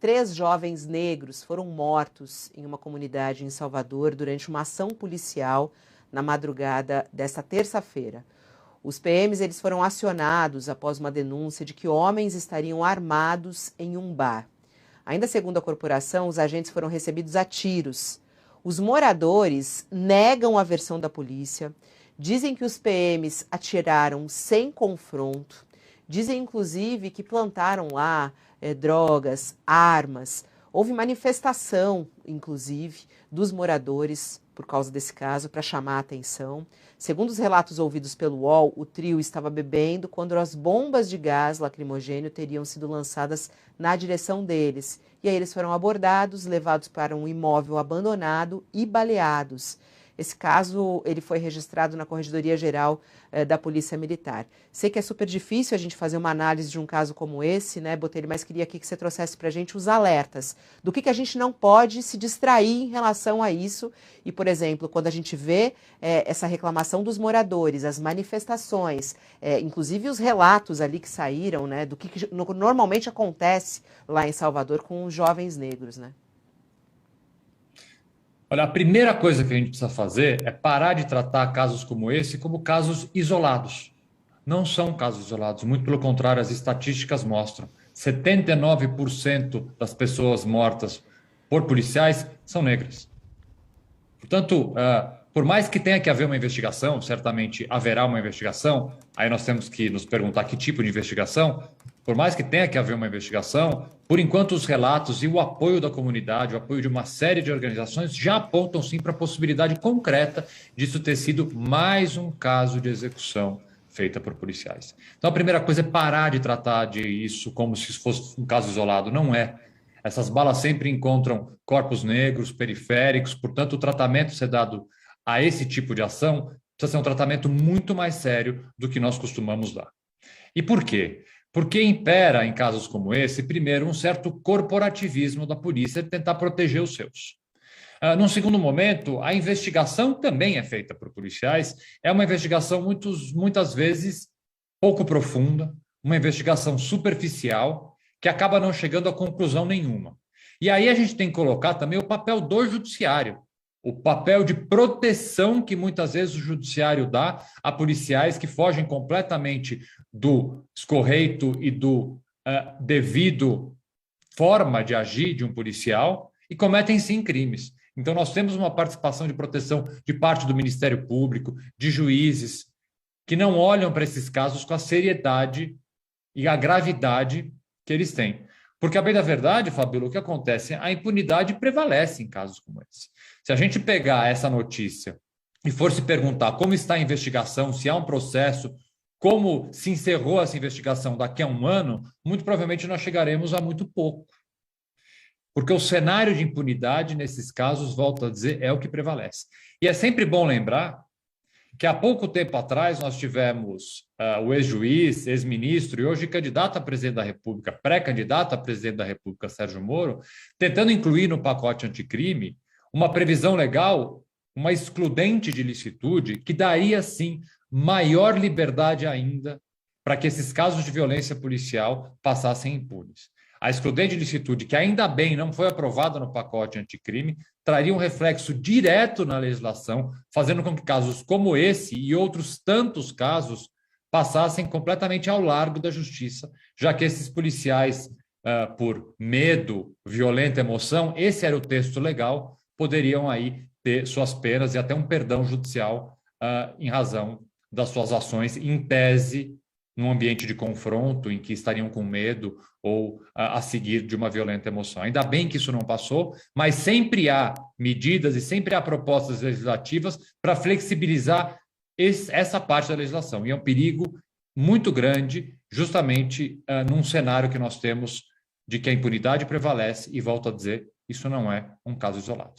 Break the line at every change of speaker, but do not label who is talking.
3 jovens negros foram mortos em uma comunidade em Salvador durante uma ação policial na madrugada desta terça-feira. Os PMs eles foram acionados após uma denúncia de que homens estariam armados em um bar. Ainda segundo a corporação, os agentes foram recebidos a tiros. Os moradores negam a versão da polícia, dizem que os PMs atiraram sem confronto, dizem inclusive que plantaram lá drogas, armas. Houve manifestação, inclusive, dos moradores por causa desse caso, para chamar a atenção. Segundo os relatos ouvidos pelo UOL, o trio estava bebendo quando as bombas de gás lacrimogêneo teriam sido lançadas na direção deles. E aí eles foram abordados, levados para um imóvel abandonado e baleados. Esse caso ele foi registrado na Corregedoria Geral da Polícia Militar. Sei que é super difícil a gente fazer uma análise de um caso como esse, né, Botelho, mas queria aqui que você trouxesse para a gente os alertas do que a gente não pode se distrair em relação a isso. E, por exemplo, quando a gente vê essa reclamação dos moradores, as manifestações, inclusive os relatos ali que saíram, né, do que normalmente acontece lá em Salvador com os jovens negros, né?
Olha, a primeira coisa que a gente precisa fazer é parar de tratar casos como esse como casos isolados. Não são casos isolados, muito pelo contrário, as estatísticas mostram. 79% das pessoas mortas por policiais são negras. Portanto, por mais que tenha que haver uma investigação, certamente haverá uma investigação, aí nós temos que nos perguntar que tipo de investigação. Por mais que tenha que haver uma investigação, por enquanto os relatos e o apoio da comunidade, o apoio de uma série de organizações já apontam sim para a possibilidade concreta disso ter sido mais um caso de execução feita por policiais. Então a primeira coisa é parar de tratar disso como se fosse um caso isolado. Não é. Essas balas sempre encontram corpos negros, periféricos, portanto o tratamento ser dado a esse tipo de ação precisa ser um tratamento muito mais sério do que nós costumamos dar. E por quê? Porque impera, em casos como esse, primeiro, um certo corporativismo da polícia de tentar proteger os seus. Num segundo momento, a investigação também é feita por policiais, é uma investigação muitas vezes pouco profunda, uma investigação superficial, que acaba não chegando a conclusão nenhuma. E aí a gente tem que colocar também o papel do judiciário, o papel de proteção que muitas vezes o judiciário dá a policiais que fogem completamente do escorreito e do devido forma de agir de um policial e cometem sim crimes. Então nós temos uma participação de proteção de parte do Ministério Público, de juízes, que não olham para esses casos com a seriedade e a gravidade que eles têm. Porque, a bem da verdade, Fabíola, o que acontece? A impunidade prevalece em casos como esse. Se a gente pegar essa notícia e for se perguntar como está a investigação, se há um processo, como se encerrou essa investigação daqui a um ano, muito provavelmente nós chegaremos a muito pouco. Porque o cenário de impunidade, nesses casos, volto a dizer, é o que prevalece. E é sempre bom lembrar que há pouco tempo atrás nós tivemos o ex-juiz, ex-ministro e hoje candidato a presidente da República, pré-candidato a presidente da República, Sérgio Moro, tentando incluir no pacote anticrime uma previsão legal, uma excludente de licitude, que daria, sim, maior liberdade ainda para que esses casos de violência policial passassem impunes. A excludente de licitude, que ainda bem não foi aprovada no pacote anticrime, traria um reflexo direto na legislação, fazendo com que casos como esse e outros tantos casos passassem completamente ao largo da justiça, já que esses policiais, por medo, violenta emoção, esse era o texto legal, poderiam aí ter suas penas e até um perdão judicial em razão das suas ações, em tese, num ambiente de confronto em que estariam com medo ou a seguir de uma violenta emoção. Ainda bem que isso não passou, mas sempre há medidas e sempre há propostas legislativas para flexibilizar essa parte da legislação. E é um perigo muito grande, justamente num cenário que nós temos de que a impunidade prevalece, e volto a dizer, isso não é um caso isolado.